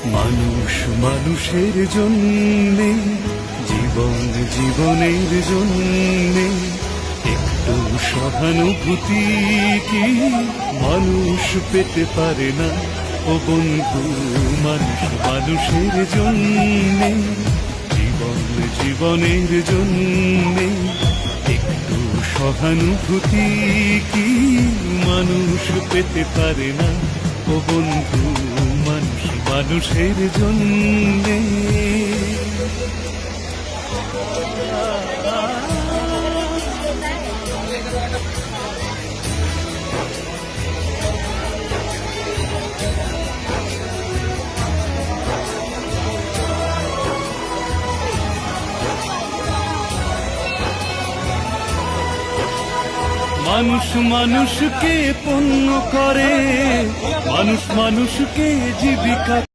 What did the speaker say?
মানুষ মানুষের জন্যে, জীবন জীবনের জন্যে একটু সহানুভূতি কি মানুষ পেতে পারে না? ও বন্ধু, মানুষ মানুষের জন্যে, জীবন জীবনের জন্যে একটু সহানুভূতি কি মানুষ পেতে পারে না? ও বন্ধু, মানুষ মানুষের জন্যে। মানুষ মানুষকে পণ্য করে, মানুষ মানুষকে জীবিকা